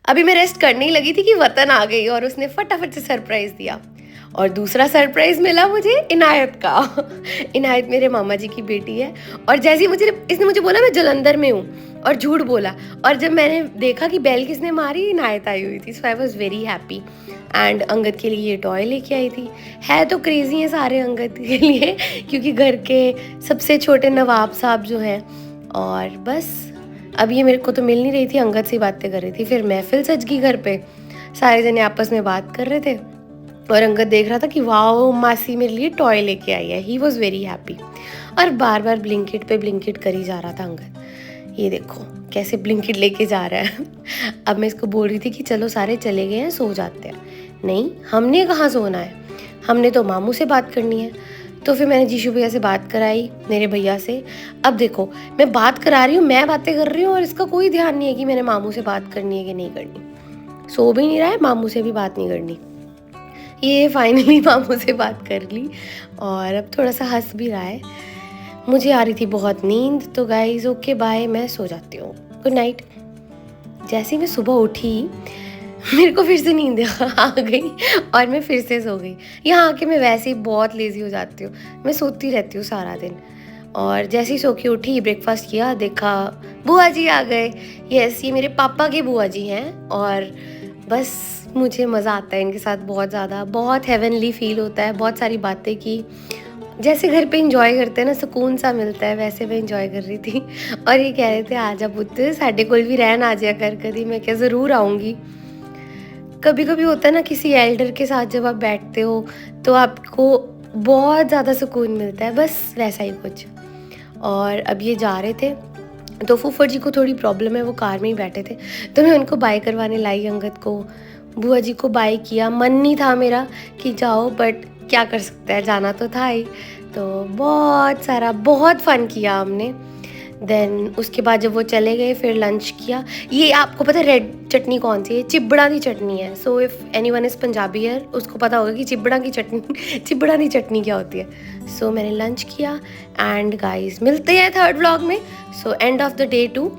अभी मैं रेस्ट करने ही लगी थी कि वतन आ गई और उसने फटाफट से सरप्राइज़ दिया। और दूसरा सरप्राइज़ मिला मुझे इनायत का। इनायत मेरे मामा जी की बेटी है और जैसे ही इसने मुझे बोला मैं जालंधर में हूँ और झूठ बोला, और जब मैंने देखा कि बेल किसने मारी, इनायत आई हुई थी। So I was very happy. And Angad के लिए ये टॉय लेके आई थी। है तो क्रेज़ी हैं सारे अंगद के लिए क्योंकि घर के सबसे छोटे नवाब साहब जो हैं। और बस अब ये मेरे को तो मिल नहीं रही थी, अंगद से बातें कर रही थी। फिर महफिल सज गई घर पे, सारे जने आपस में बात कर रहे थे और अंगद देख रहा था कि वाओ मासी मेरे लिए टॉय लेके आई है। ही वॉज़ वेरी हैप्पी और बार बार ब्लिंकिट पे ब्लिंकिट करी जा रहा था अंगद। ये देखो कैसे ब्लिंकिट लेके जा रहा है। अब मैं इसको बोल रही थी कि चलो सारे चले गए हैं, सो जाते हैं। नहीं, हमने कहाँ सोना है, हमने तो मामू से बात करनी है। तो फिर मैंने जीशू भैया से बात कराई, मेरे भैया से। अब देखो मैं बात करा रही हूँ, मैं बातें कर रही हूँ और इसका कोई ध्यान नहीं है कि मैंने मामू से बात करनी है कि नहीं करनी। सो भी नहीं रहा है, मामू से भी बात नहीं करनी। ये फाइनली मामू से बात कर ली और अब थोड़ा सा हंस भी रहा है। मुझे आ रही थी बहुत नींद, तो गाइज ओके बाय, मैं सो जाती हूँ, गुड नाइट। जैसे ही मैं सुबह उठी मेरे को फिर से नींद आ गई और मैं फिर से सो गई। यहाँ आके मैं वैसे ही बहुत लेज़ी हो जाती हूँ, मैं सोती रहती हूँ सारा दिन। और जैसे ही सो के उठी, ब्रेकफास्ट किया, देखा बुआ जी आ गए। यस, ये मेरे पापा के बुआ जी हैं और बस मुझे मज़ा आता है इनके साथ बहुत ज़्यादा, बहुत हेवनली फील होता है। बहुत सारी बातें की, जैसे घर पे इंजॉय करते हैं ना, सुकून सा मिलता है, वैसे मैं इंजॉय कर रही थी। और ये कह रहे थे आजा पुत्त साढ़े कोल भी रहन आ जाया कर कभी। मैं क्या ज़रूर आऊँगी। कभी कभी होता है ना किसी एल्डर के साथ जब आप बैठते हो तो आपको बहुत ज़्यादा सुकून मिलता है, बस वैसा ही कुछ। और अब ये जा रहे थे तो फूफड़ जी को थोड़ी प्रॉब्लम है, वो कार में ही बैठे थे, तो मैं उनको बाय करवाने लाई अंगद को। बुआ जी को बाय किया, मन नहीं था मेरा कि जाओ, बट क्या कर सकते हैं, जाना तो था ही। तो बहुत फ़न किया हमने। देन उसके बाद जब वो चले गए फिर लंच किया। ये आपको पता है रेड चटनी कौन सी है? चिबड़ा की चटनी है। So if anyone is Punjabi है उसको पता होगा कि चिबड़ा की चटनी क्या होती है। सो मैंने लंच किया एंड गाइस मिलते हैं थर्ड व्लॉग में। So end of the day 2